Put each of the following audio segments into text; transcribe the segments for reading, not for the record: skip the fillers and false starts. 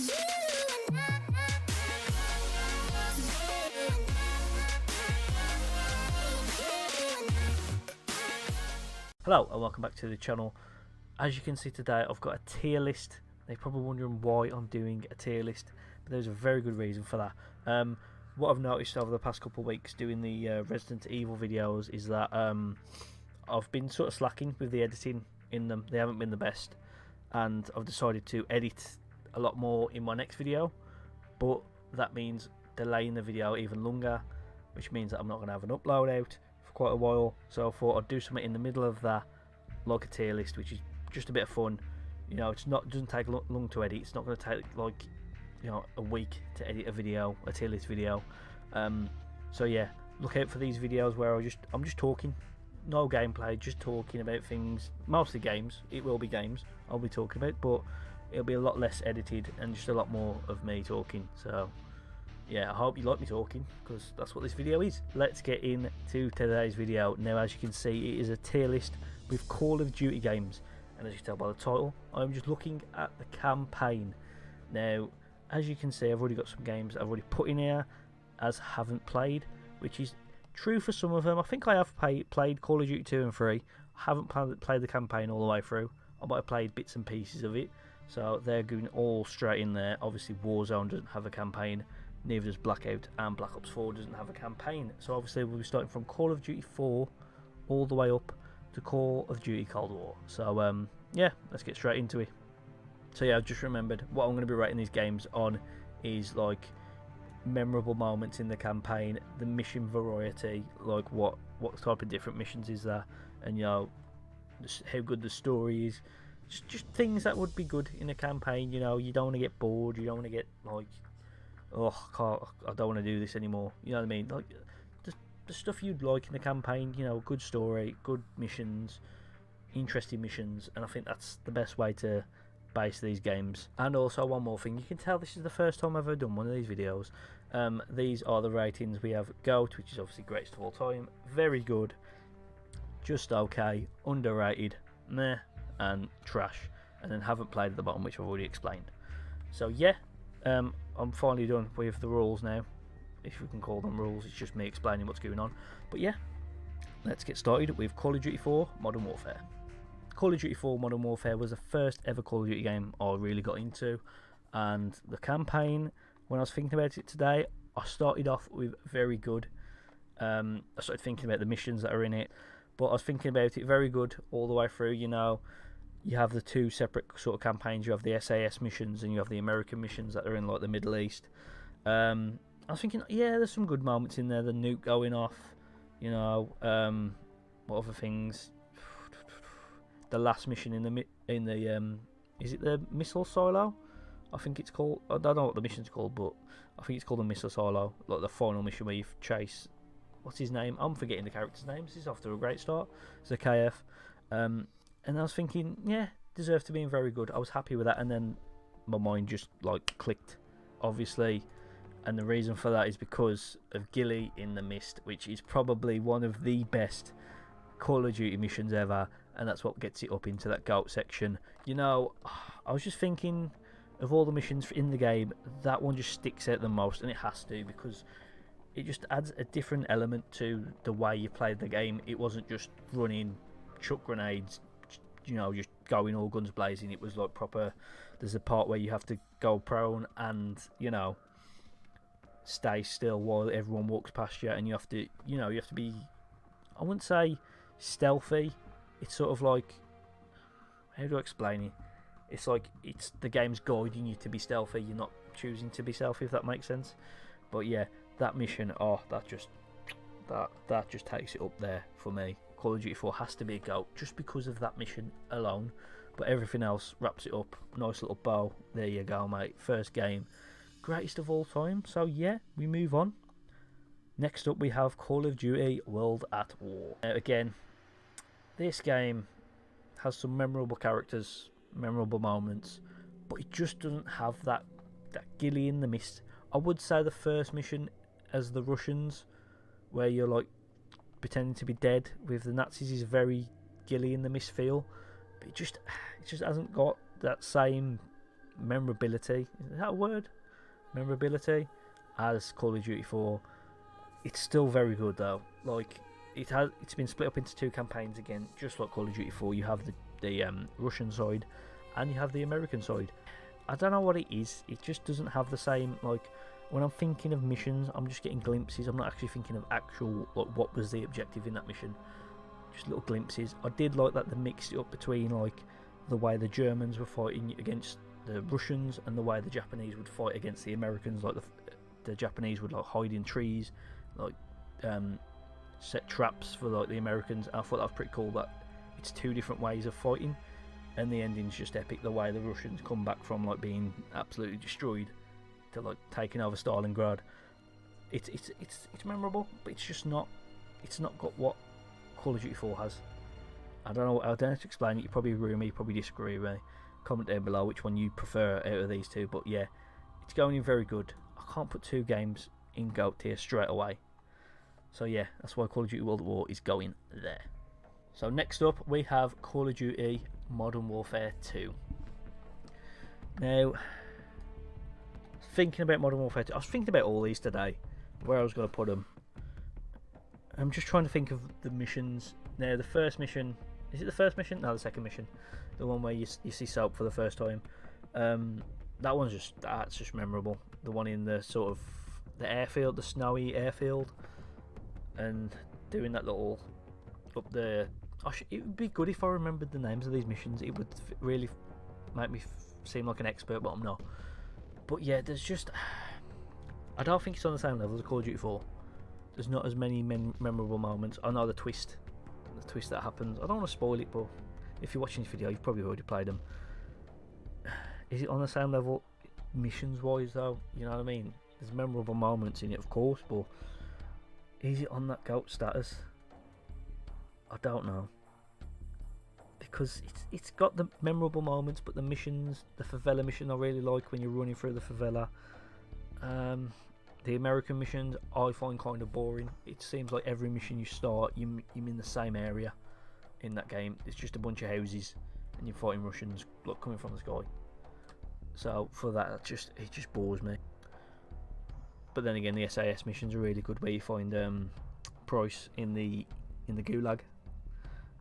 Hello and welcome back to the channel. As you can see today, I've got a tier list. They're probably wondering why I'm doing a tier list, but there's a very good reason for that. What I've noticed over the past couple of weeks doing the Resident Evil videos is that I've been sort of slacking with the editing in them. They haven't been the best, and I've decided to edit a lot more in my next video, but that means delaying the video even longer, which means that I'm not going to have an upload out for quite a while. So I thought I'd do something in the middle of that, like a tier list, which is just a bit of fun. You know, doesn't take long to edit. It's not going to take like, you know, a week to edit a video, a tier list video. So yeah, look out for these videos where I'm just talking, no gameplay, just talking about things, mostly games. It will be games I'll be talking about, but it'll be a lot less edited and just a lot more of me talking. So yeah, I hope you like me talking, because that's what this video is. Let's get into today's video. Now, as you can see, it is a tier list with Call of Duty games, and as you can tell by the title, I'm just looking at the campaign. Now, as you can see, I've already got some games I've already put in here as haven't played, which is true for some of them. I think I have played Call of Duty 2 and 3. I haven't played the campaign all the way through. I might have played bits and pieces of it, so they're going all straight in there. Obviously, Warzone doesn't have a campaign, neither does Blackout, and Black Ops 4 doesn't have a campaign. So obviously we'll be starting from Call of Duty 4 all the way up to Call of Duty Cold War. So yeah, let's get straight into it. So yeah, I've just remembered what I'm going to be rating these games on is like memorable moments in the campaign, the mission variety, like what type of different missions is there, and you know, how good the story is. Just things that would be good in a campaign. You know, you don't want to get bored, you don't want to get like, oh, I don't want to do this anymore. You know what I mean? Like the stuff you'd like in the campaign. You know, good story, good missions, interesting missions, and I think that's the best way to base these games. And also one more thing, you can tell this is the first time I've ever done one of these videos. These are the ratings. We have GOAT, which is obviously greatest of all time, very good, just okay, underrated, meh, and trash, and then haven't played at the bottom, which I've already explained. So yeah, I'm finally done with the rules now, if we can call them rules. It's just me explaining what's going on. But yeah, let's get started with Call of Duty 4 Modern Warfare. Call of Duty 4 Modern Warfare was the first ever Call of Duty game I really got into, and the campaign, when I was thinking about it today, I started off with very good. I started thinking about the missions that are in it, but I was thinking about it very good all the way through. You know, you have the two separate sort of campaigns. You have the SAS missions and you have the American missions that are in like the Middle East. I was thinking, yeah, there's some good moments in there. The nuke going off, you know. What other things? The last mission in the is it the missile silo? I think it's called. I don't know what the mission's called, but I think it's called the missile silo. Like the final mission where you chase. What's his name? I'm forgetting the character's name. This is off to a great start. It's a KF. And I was thinking, yeah, deserved to be very good. I was happy with that, and then my mind just like clicked, obviously, and the reason for that is because of Ghillie in the Mist, which is probably one of the best Call of Duty missions ever, and that's what gets it up into that GOAT section. You know, I was just thinking of all the missions in the game, that one just sticks out the most, and it has to, because it just adds a different element to the way you played the game. It wasn't just running, chuck grenades, you know, just going all guns blazing. It was like proper. There's a part where you have to go prone and, you know, stay still while everyone walks past you, and you have to, you know, you have to be, I wouldn't say stealthy. It's sort of like, how do I explain it? It's like it's the game's guiding you to be stealthy. You're not choosing to be stealthy, if that makes sense. But yeah, that mission, oh, that just takes it up there for me. Call of Duty 4 has to be a GOAT just because of that mission alone, but everything else wraps it up. Nice little bow. There you go, mate. First game, greatest of all time. So yeah, we move on. Next up we have Call of Duty World at War. Again, this game has some memorable characters, memorable moments, but it just doesn't have that Ghillie in the Mist. I would say the first mission as the Russians, where you're like pretending to be dead with the Nazis, is very Ghillie in the Mist feel, but it just hasn't got that same memorability, is that a word? Memorability as Call of Duty 4. It's still very good though. Like it's been split up into 2 campaigns again, just like Call of Duty 4. You have the Russian side and you have the American side. I don't know what it is. It just doesn't have the same, like, when I'm thinking of missions, I'm just getting glimpses. I'm not actually thinking of actual, like, what was the objective in that mission. Just little glimpses. I did like that they mixed it up between, like, the way the Germans were fighting against the Russians and the way the Japanese would fight against the Americans. Like, the Japanese would, like, hide in trees, like, set traps for, like, the Americans. I thought that was pretty cool, that it's 2 different ways of fighting. And the ending's just epic, the way the Russians come back from, like, being absolutely destroyed to, like, taking over Stalingrad. It's memorable, but it's not got what Call of Duty 4 has. I don't know how to explain it. You probably agree with me, you probably disagree with me. Comment down below which one you prefer out of these 2, but yeah, it's going in very good. I can't put 2 games in GOAT tier straight away. So yeah, that's why Call of Duty World at War is going there. So next up we have Call of Duty Modern Warfare 2. Now, thinking about Modern Warfare 2, I was thinking about all these today, where I was going to put them. I'm just trying to think of the missions. Now, the first mission, is it the first mission? No, the second mission. The one where you see Soap for the first time. That's just memorable. The one in the sort of the airfield, the snowy airfield, and doing that little up there. It would be good if I remembered the names of these missions. It would really make me seem like an expert, but I'm not. But yeah, there's just, I don't think it's on the same level as Call of Duty 4. There's not as many memorable moments. I know the twist that happens. I don't want to spoil it, but if you're watching this video, you've probably already played them. Is it on the same level missions wise though? You know what I mean? There's memorable moments in it, of course, but is it on that GOAT status? I don't know, because it's got the memorable moments, but the missions, the favela mission I really like when you're running through the favela. The American missions I find kind of boring. It seems like every mission you start, you're in the same area in that game. It's just a bunch of houses and you're fighting Russians, like, coming from the sky. So for that, it just bores me. But then again, the SAS missions are really good, where you find Price in the Gulag.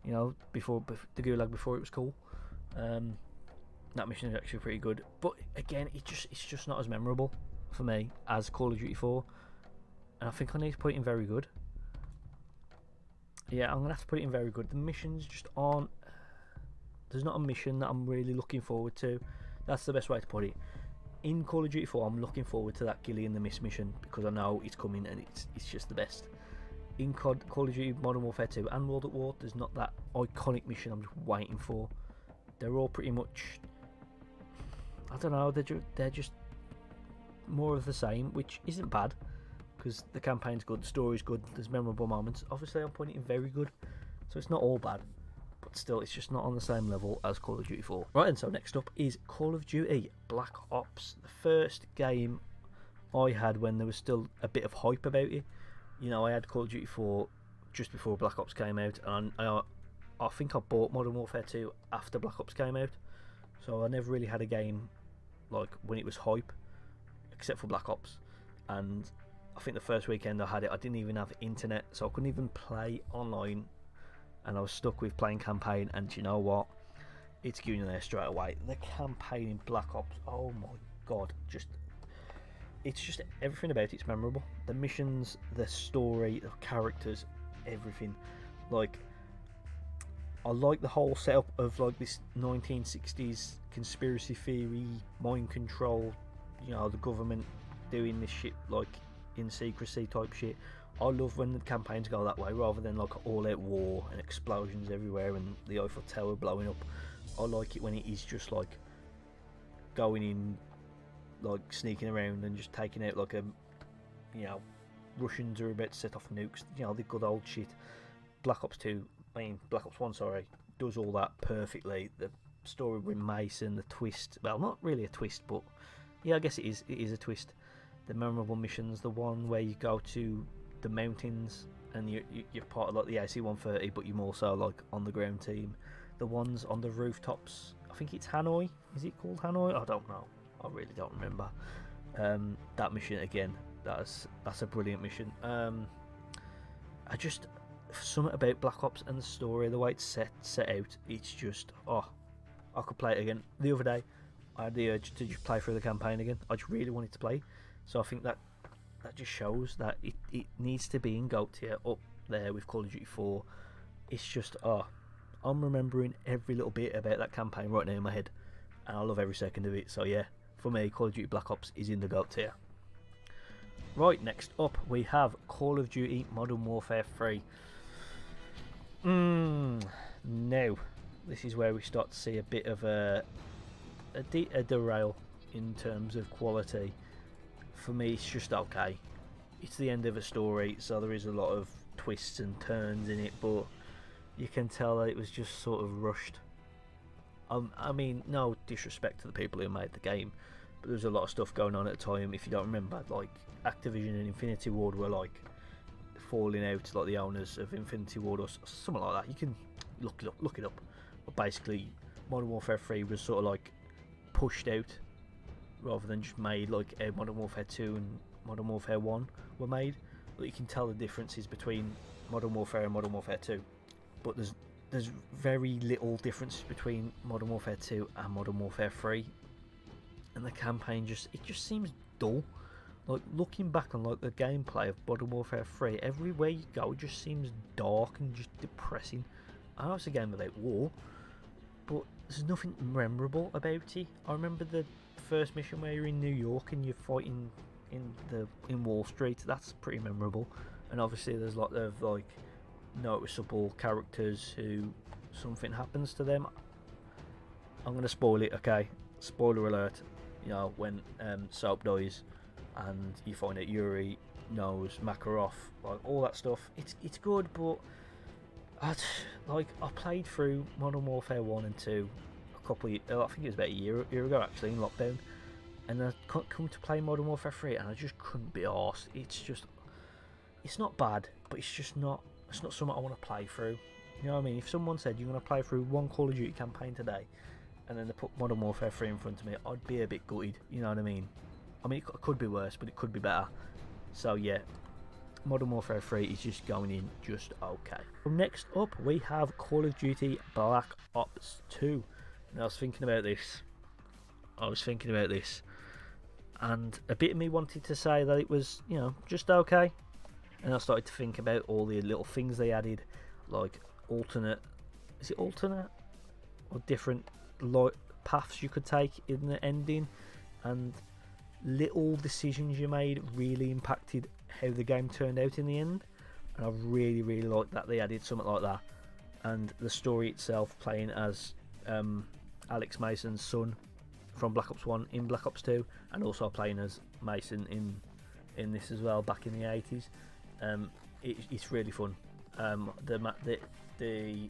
You know, before the Gulag, before it was cool. That mission is actually pretty good, but again, it's just not as memorable for me as Call of Duty 4, and I think I need to put it in very good. Yeah, I'm gonna have to put it in very good. The missions just aren't. There's not a mission that I'm really looking forward to. That's the best way to put it. In Call of Duty 4, I'm looking forward to that Gilly and the Mist mission because I know it's coming and it's just the best. In Call of Duty Modern Warfare 2 and World at War, there's not that iconic mission I'm just waiting for. They're all pretty much, I don't know, they're just more of the same, which isn't bad because the campaign's good, the story's good, there's memorable moments. Obviously, I'm putting it in very good, so it's not all bad, but still, it's just not on the same level as Call of Duty 4. Right, and so next up is Call of Duty Black Ops, the first game I had when there was still a bit of hype about it. You know, I had Call of Duty 4 just before Black Ops came out, and I think I bought Modern Warfare 2 after Black Ops came out, so I never really had a game like when it was hype, except for Black Ops. And I think the first weekend I had it, I didn't even have internet, so I couldn't even play online, and I was stuck with playing campaign. And you know what? It's going in there straight away. The campaign in Black Ops, oh my god, it's just everything about it's memorable. The missions, the story, the characters, everything. Like, I like the whole setup of like this 1960s conspiracy theory, mind control, you know, the government doing this shit like in secrecy type shit. I love when the campaigns go that way rather than like all out war and explosions everywhere and the Eiffel Tower blowing up. I like it when it is just like going in, like sneaking around and just taking out like a, you know, Russians are about to set off nukes, you know, the good old shit. Black Ops 1, sorry, does all that perfectly. The story with Mason, the twist, well, not really a twist, but yeah, I guess it is a twist. The memorable missions, the one where you go to the mountains and you're part of like the AC-130, but you're more so like on the ground team. The ones on the rooftops I think it's Hanoi. Is it called Hanoi? I don't know. I really don't remember. That mission again. That's a brilliant mission. I just something about Black Ops and the story, the way it's set out. It's just I could play it again. The other day, I had the urge to just play through the campaign again. I just really wanted to play. So I think that just shows that it needs to be in GOAT tier up there with Call of Duty 4. It's just I'm remembering every little bit about that campaign right now in my head, and I love every second of it. So yeah, for me, Call of Duty Black Ops is in the GOAT tier. Right, next up we have Call of Duty Modern Warfare 3. Now, this is where we start to see a bit of a derail in terms of quality. For me, it's just okay. It's the end of a story, so there is a lot of twists and turns in it, but you can tell that it was just sort of rushed. I mean, no disrespect to the people who made the game, but there's a lot of stuff going on at the time. If you don't remember, like Activision and Infinity Ward were like falling out, like the owners of Infinity Ward or something like that. You can look it up. But basically, Modern Warfare 3 was sort of like pushed out rather than just made. Like Modern Warfare 2 and Modern Warfare 1 were made. But you can tell the differences between Modern Warfare and Modern Warfare 2. But there's very little difference between Modern Warfare 2 and Modern Warfare 3, and the campaign just seems dull. Like looking back on like the gameplay of Modern Warfare 3, everywhere you go it just seems dark and just depressing. I know it's a game about war, but there's nothing memorable about it. I remember the first mission where you're in New York and you're fighting in Wall Street. That's pretty memorable, and obviously there's a lot of like noticeable characters who something happens to them. I'm gonna spoil it, okay? Spoiler alert. You know, when Soap dies and you find out Yuri knows Makarov, like all that stuff. It's good, but I played through Modern Warfare 1 and 2 a couple of years, I think it was about a year ago actually, in lockdown, and I come to play Modern Warfare 3 and I just couldn't be arsed. It's not bad, but it's not something I want to play through. You know what I mean? If someone said you're going to play through one Call of Duty campaign today and then they put Modern Warfare 3 in front of me, I'd be a bit gutted. You know what I mean? I mean, it could be worse, but it could be better. So yeah, Modern Warfare 3 is just going in just okay. Next up, we have Call of Duty Black Ops 2. And I was thinking about this, and a bit of me wanted to say that it was, you know, just okay. And I started to think about all the little things they added, like alternate or different paths you could take in the ending, and little decisions you made really impacted how the game turned out in the end. And I really liked that they added something like that. And the story itself, playing as Alex Mason's son from Black Ops 1 in Black Ops 2, and also playing as Mason in this as well back in the 80s. It's really fun. The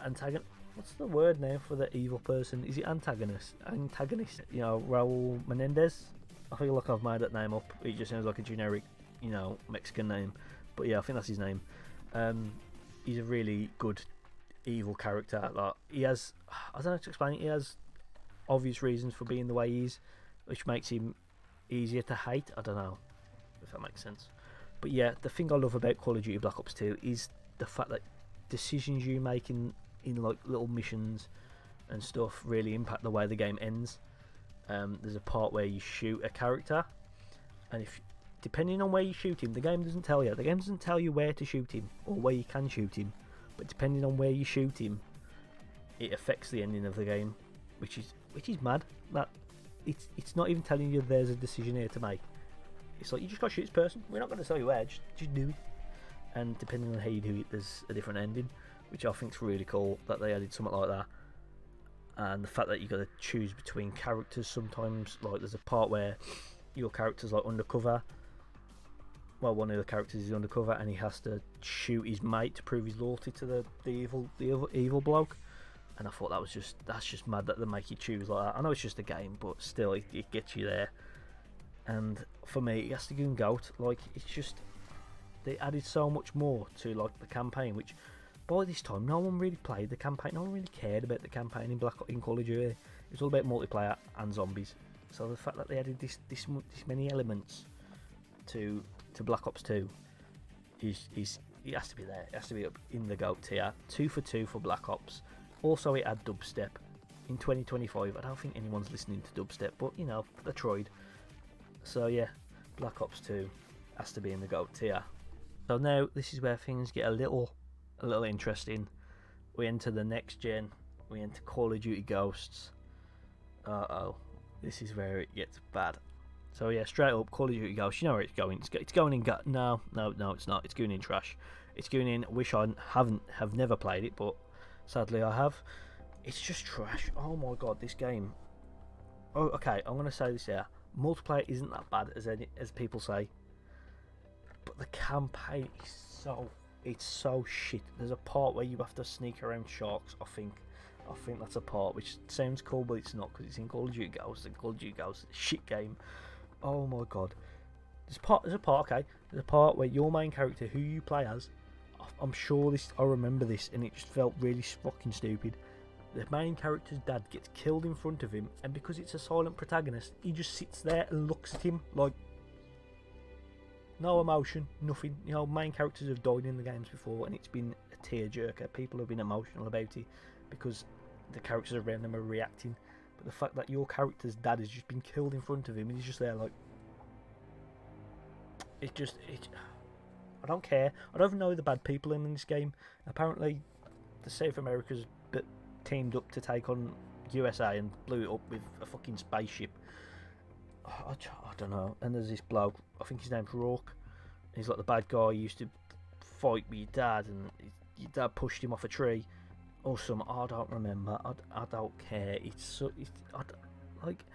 antagonist, what's the word now for the evil person? Is it antagonist? You know, Raul Menendez. I feel like I've made that name up. It just sounds like a generic, you know, Mexican name. But yeah, I think that's his name. He's a really good evil character. Like, he has, I don't know how to explain it. He has obvious reasons for being the way he is, which makes him easier to hate. I don't know if that makes sense. But yeah, the thing I love about Call of Duty Black Ops 2 is the fact that decisions you make in like little missions and stuff really impact the way the game ends. There's a part where you shoot a character, and if depending on where you shoot him, the game doesn't tell you. The game doesn't tell you where to shoot him or where you can shoot him, but depending on where you shoot him, it affects the ending of the game, which is mad. That it's not even telling you there's a decision here to make. It's like, you just got to shoot this person. We're not going to tell you where. Just do it. And depending on how you do it, there's a different ending, which I think is really cool that they added something like that. And the fact that you got to choose between characters sometimes, like there's a part where your character's like undercover. Well, one of the characters is undercover, and he has to shoot his mate to prove his loyalty to the evil bloke. And I thought that's just mad that they make you choose like that. I know it's just a game, but still, it gets you there. And for me, it has to go and GOAT. Like, it's just, they added so much more to like the campaign, which by this time, no one really played the campaign. No one really cared about the campaign in Call of Duty. It was all about multiplayer and zombies. So the fact that they added this many elements to Black Ops 2 is it has to be there. It has to be up in the GOAT tier. 2 for 2 for Black Ops. Also, it had dubstep. In 2025, I don't think anyone's listening to dubstep, but you know, they tried. So yeah, Black Ops 2 has to be in the GOAT tier. So now this is where things get a little interesting. We enter the next gen. We enter Call of Duty Ghosts. This is where it gets bad. So yeah, straight up, Call of Duty Ghosts. You know where it's going. It's going in gut. No, it's not. It's going in trash. It's going in. Wish I have never played it, but sadly I have. It's just trash. Oh my god, this game. Oh, okay. I'm gonna say this here. Multiplayer isn't that bad as people say, but the campaign is so shit. There's a part where you have to sneak around sharks. I think that's a part which sounds cool, but it's not, because it's in Call of Duty Ghosts, and Call of Duty Ghosts is a shit game. Oh my god. There's a part where your main character, who you play as, I'm sure I remember this, and it just felt really fucking stupid. The main character's dad gets killed in front of him, and because it's a silent protagonist, he just sits there and looks at him like no emotion, nothing. You know, main characters have died in the games before, and it's been a tearjerker. People have been emotional about it because the characters around them are reacting. But the fact that your character's dad has just been killed in front of him, and he's just there like, I don't care. I don't even know the bad people in this game. Apparently, the South America's teamed up to take on USA and blew it up with a fucking spaceship. I don't know. And there's this bloke, I think his name's Rourke. He's like the bad guy. He used to fight with your dad, and your dad pushed him off a tree or something. I don't remember. I don't care. Like,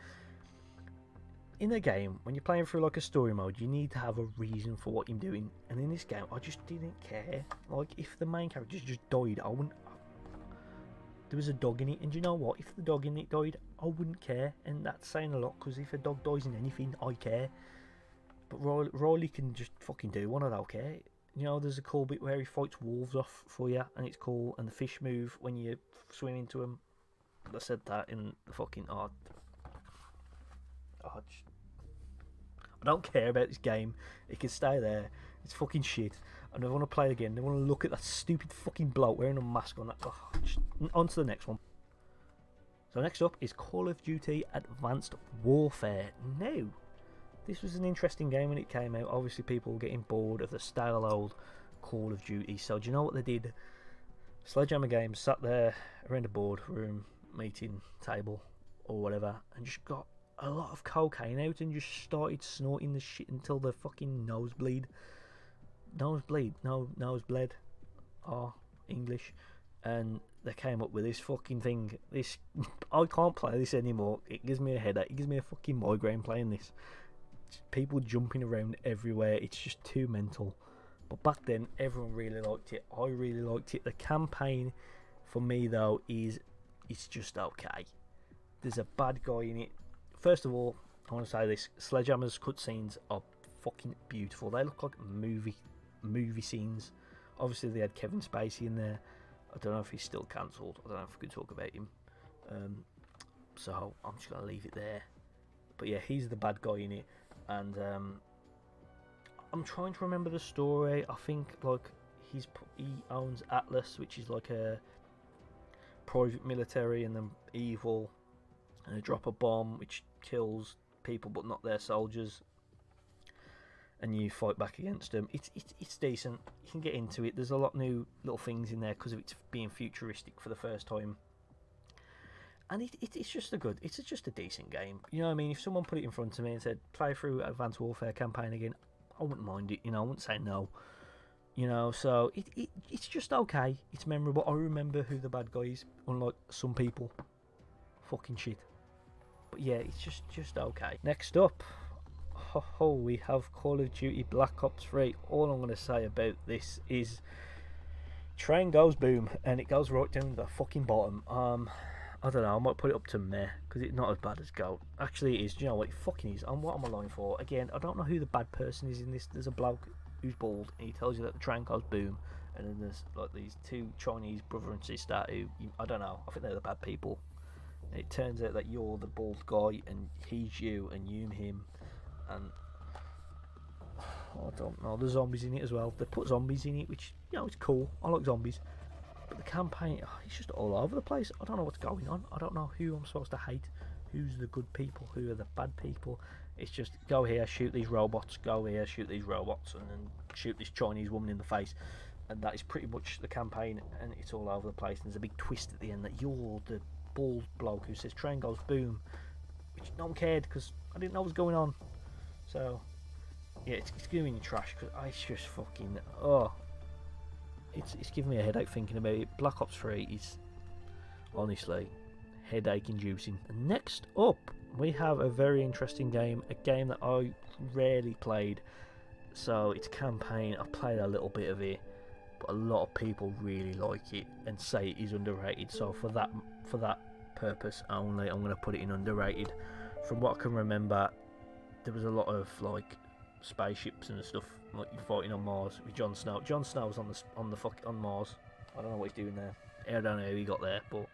in a game, when you're playing through like a story mode, you need to have a reason for what you're doing. And in this game, I just didn't care. Like, if the main character just died, there was a dog in it, and you know what? If the dog in it died, I wouldn't care, and that's saying a lot, because if a dog dies in anything, I care. But Riley can just fucking do one, I don't care. You know, there's a cool bit where he fights wolves off for you, and it's cool, and the fish move when you swim into them. I said that in the fucking... I don't care about this game. It can stay there. It's fucking shit. I never want to play it again. I want to look at that stupid fucking bloke wearing a mask on that. On to the next one. So next up is Call of Duty Advanced Warfare. Now, this was an interesting game when it came out. Obviously, people were getting bored of the stale old Call of Duty. So do you know what they did? Sledgehammer Games sat there around a boardroom meeting table or whatever, and just got a lot of cocaine out and just started snorting the shit until their fucking nose bled. English. And they came up with this fucking thing. I can't play this anymore. It gives me a headache. It gives me a fucking migraine playing this. People jumping around everywhere. It's just too mental. But back then, everyone really liked it. I really liked it. The campaign, for me though, it's just okay. There's a bad guy in it. First of all, I want to say this: Sledgehammer's cutscenes are fucking beautiful. They look like movie scenes. Obviously, they had Kevin Spacey in there. I don't know if he's still cancelled. I don't know if we could talk about him. So I'm just gonna leave it there. But yeah, he's the bad guy in it, and I'm trying to remember the story. I think like he owns Atlas, which is like a private military, and then evil, and they drop a bomb which kills people but not their soldiers, and you fight back against them. It's decent. You can get into it. There's a lot of new little things in there because of it being futuristic for the first time, and it's just just a decent game. You know what I mean? If someone put it in front of me and said play through Advanced Warfare campaign again, I wouldn't mind it. You know, I wouldn't say no. You know, so it's just okay. It's memorable. I remember who the bad guy is, unlike some people. Fucking shit. But yeah, it's just okay. Next up, we have Call of Duty Black Ops 3. All I'm going to say about this is train goes boom, and it goes right down the fucking bottom. I don't know, I might put it up to meh, because it's not as bad as GOAT. Actually it is. Do you know what? It fucking is. And what am I lying for? Again, I don't know who the bad person is in this. There's a bloke who's bald, and he tells you that the train goes boom, and then there's like these two Chinese brother and sister who I don't know. I think they're the bad people. And it turns out that you're the bald guy and he's you and you him, and I don't know. There's zombies in it as well. They put zombies in it, which it's cool. I like zombies. But the campaign, it's just all over the place. I don't know what's going on. I don't know who I'm supposed to hate. Who's the good people? Who are the bad people? It's just go here, shoot these robots. Go here, shoot these robots, and then shoot this Chinese woman in the face. And that is pretty much the campaign. And it's all over the place. And there's a big twist at the end that you're the bald bloke who says train goes boom, which no one cared because I didn't know what was going on. So yeah, it's giving me trash because I just fucking It's giving me a headache thinking about it. Black Ops 3 is honestly headache inducing. And next up, we have a very interesting game, a game that I rarely played. So it's campaign. I played a little bit of it, but a lot of people really like it and say it is underrated. So for that purpose only, I'm going to put it in underrated. From what I can remember, there was a lot of like spaceships and stuff, like you're fighting on Mars with Jon Snow. Jon Snow's on Mars. I don't know what he's doing there. I don't know how he got there, but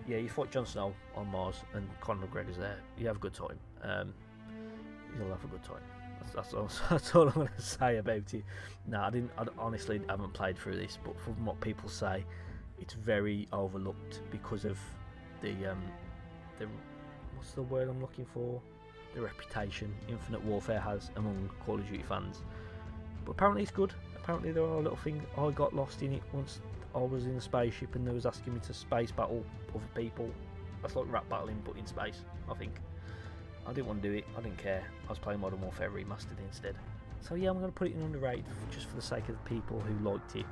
yeah, you fight Jon Snow on Mars and Conor McGregor's there. You have a good time. You'll have a good time. That's all I'm going to say about it. No, I honestly haven't played through this, but from what people say, it's very overlooked because of the what's the word I'm looking for? The reputation Infinite Warfare has among Call of Duty fans. But apparently it's good. Apparently there are little things. I got lost in it once I was in a spaceship and they was asking me to space battle other people. That's like rap battling but in space, I think. I didn't want to do it. I didn't care. I was playing Modern Warfare Remastered instead. So yeah, I'm going to put it in underrated just for the sake of the people who liked it.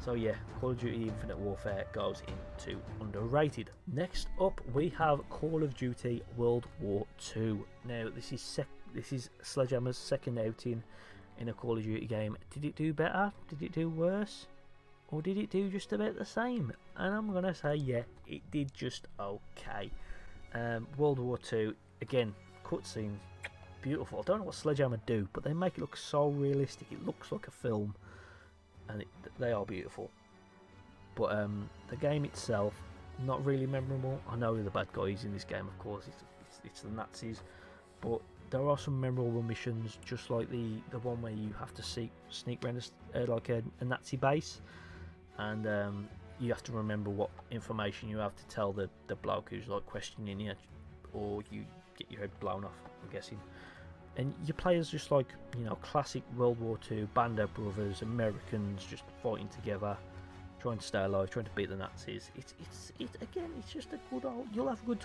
So yeah, Call of Duty Infinite Warfare goes into underrated. Next up, we have Call of Duty World War II. Now, this is Sledgehammer's second outing in a Call of Duty game. Did it do better? Did it do worse? Or did it do just about the same? And I'm gonna say, yeah, it did just okay. World War II, again, cutscene, beautiful. I don't know what Sledgehammer do, but they make it look so realistic. It looks like a film. And they are beautiful, but the game itself not really memorable. I know the bad guys in this game, of course, it's the Nazis, but there are some memorable missions, just like the one where you have to sneak around like a Nazi base, and you have to remember what information you have to tell the bloke who's like questioning you, or you get your head blown off, I'm guessing. And you play as just like, classic World War II, band of brothers, Americans just fighting together, trying to stay alive, trying to beat the Nazis. It's just a good old, you'll have a good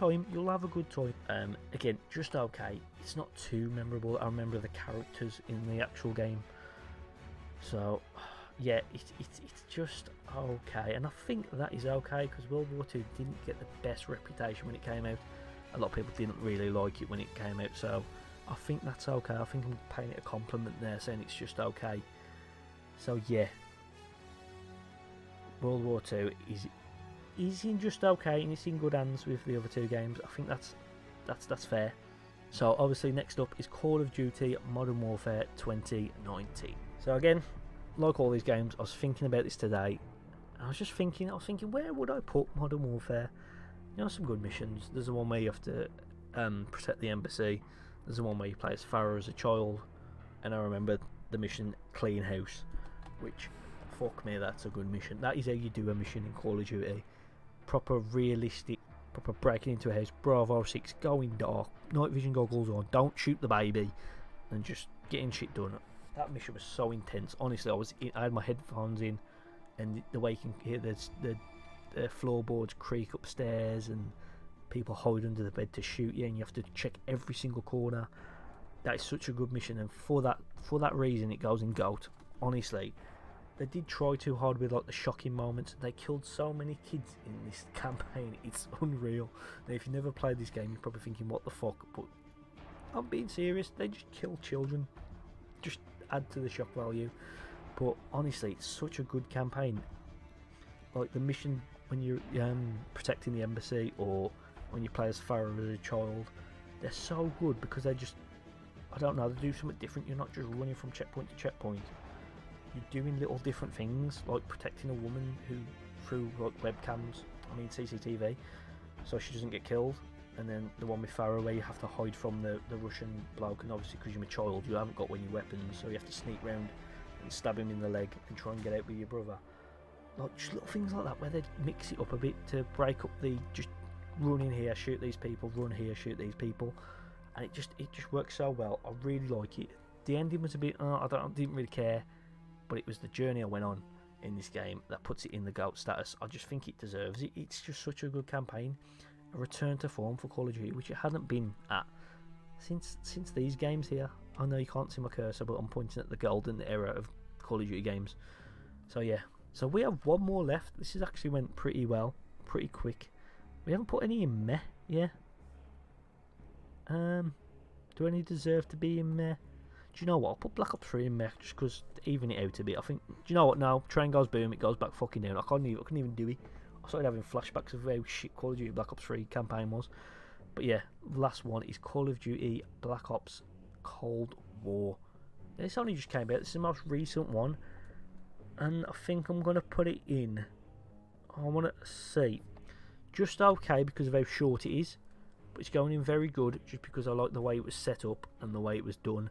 time. Again, just okay. It's not too memorable. I remember the characters in the actual game. So, yeah, it's just okay. And I think that is okay, because World War II didn't get the best reputation when it came out. A lot of people didn't really like it when it came out, so I think that's okay. I think I'm paying it a compliment there, saying it's just okay. So yeah, World War II is in just okay, and it's in good hands with the other two games. I think that's fair. So obviously next up is Call of Duty Modern Warfare 2019. So again, like all these games, I was thinking about this today. And I was thinking, where would I put Modern Warfare? Some good missions. There's the one where you have to protect the embassy. There's the one where you play as Farah as a child, and I remember the mission Clean House, which, fuck me, that's a good mission. That is how you do a mission in Call of Duty. Proper realistic, proper breaking into a house, Bravo 6, going dark, night vision goggles on, don't shoot the baby, and just getting shit done. That mission was so intense. Honestly, I had my headphones in, and the way you can hear the floorboards creak upstairs, and people hide under the bed to shoot you, and you have to check every single corner. That is such a good mission, and for that reason it goes in GOAT. Honestly, they did try too hard with like the shocking moments. They killed so many kids in this campaign, it's unreal. Now if you never played this game, you're probably thinking what the fuck, but I'm being serious. They just kill children, just add to the shock value. But honestly, it's such a good campaign. Like the mission when you're protecting the embassy, or when you play as Farah as a child, they're so good because they do something different. You're not just running from checkpoint to checkpoint. you're doing little different things, like protecting a woman who through like webcams, I mean CCTV, so she doesn't get killed. And then the one with Farah where you have to hide from the Russian bloke, and obviously because you're a child you haven't got any weapons, so you have to sneak round and stab him in the leg and try and get out with your brother. Like just little things like that where they mix it up a bit to break up the just run in here, shoot these people, run here, shoot these people, and it just works so well. I really like it. The ending was a bit I didn't really care, but it was the journey I went on in this game that puts it in the GOAT status. I just think it deserves it. It's just such a good campaign. A return to form for Call of Duty, which it hadn't been at since these games here. I know you can't see my cursor, but I'm pointing at the golden era of Call of Duty games. So yeah, so we have one more left. This has actually went pretty well, pretty quick. We haven't put any in meh, yeah. Do any deserve to be in meh? Do you know what? I'll put Black Ops 3 in meh just because to even it out a bit. I think. Do you know what? Now train goes boom, it goes back fucking down. I couldn't even do it. I started having flashbacks of how shit Call of Duty Black Ops 3 campaign was. But yeah, the last one is Call of Duty Black Ops Cold War. This only just came out. This is the most recent one. And I think I'm going to put it in. I want to see. Just okay because of how short it is. But it's going in very good just because I like the way it was set up and the way it was done.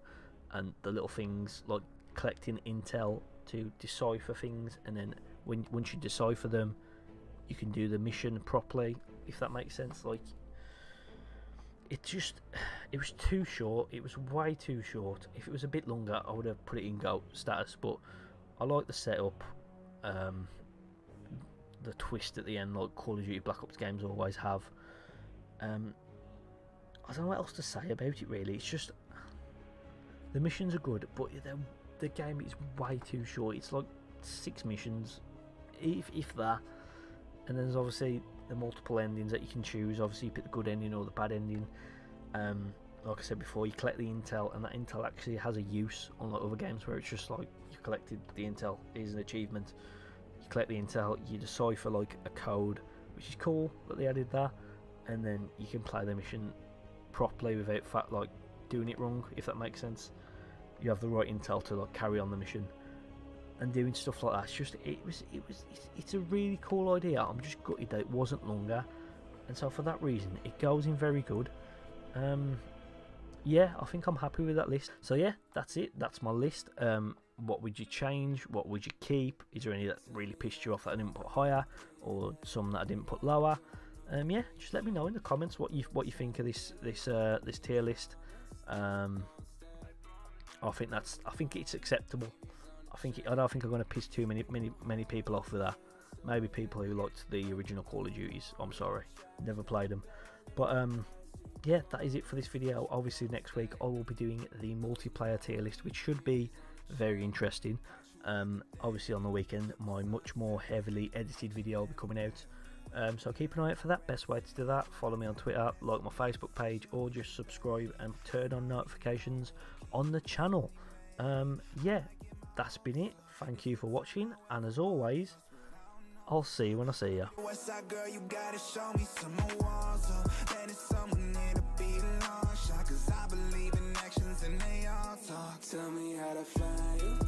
And the little things like collecting intel to decipher things. And then once you decipher them, you can do the mission properly, if that makes sense. Like, it was too short. It was way too short. If it was a bit longer, I would have put it in GOAT status. But I like the setup, the twist at the end, like Call of Duty Black Ops games always have. I don't know what else to say about it really. It's just the missions are good, but the game is way too short. It's like 6 missions, if that. And then there's obviously the multiple endings that you can choose. Obviously you pick the good ending or the bad ending. Like I said before, you collect the intel, and that intel actually has a use, unlike other games where it's just like you collected the intel, here's an achievement. You collect the intel, you decipher like a code, which is cool that they added that, and then you can play the mission properly without like doing it wrong, if that makes sense. You have the right intel to like carry on the mission and doing stuff like that. It's just it's a really cool idea. I'm just gutted that it wasn't longer, and so for that reason it goes in very good. Yeah, I think I'm happy with that list. So yeah, that's it. That's my list. What would you change? What would you keep? Is there any that really pissed you off that I didn't put higher, or some that I didn't put lower? Yeah, just let me know in the comments what you think of this tier list. I think it's acceptable. I don't think I'm going to piss too many people off with that. Maybe people who liked the original Call of Duties. I'm sorry, never played them. But yeah, that is it for this video. Obviously next week I will be doing the multiplayer tier list, which should be very interesting. Obviously on the weekend my much more heavily edited video will be coming out. So keep an eye out for that. Best way to do that, follow me on Twitter, like my Facebook page, or just subscribe and turn on notifications on the channel. Yeah, that's been it. Thank you for watching, and as always, I'll see you when I see you. Westside girl, you gotta show me some more, so that is someone need to be long shot, 'cause I believe in actions and they all talk. Tell me how to find you.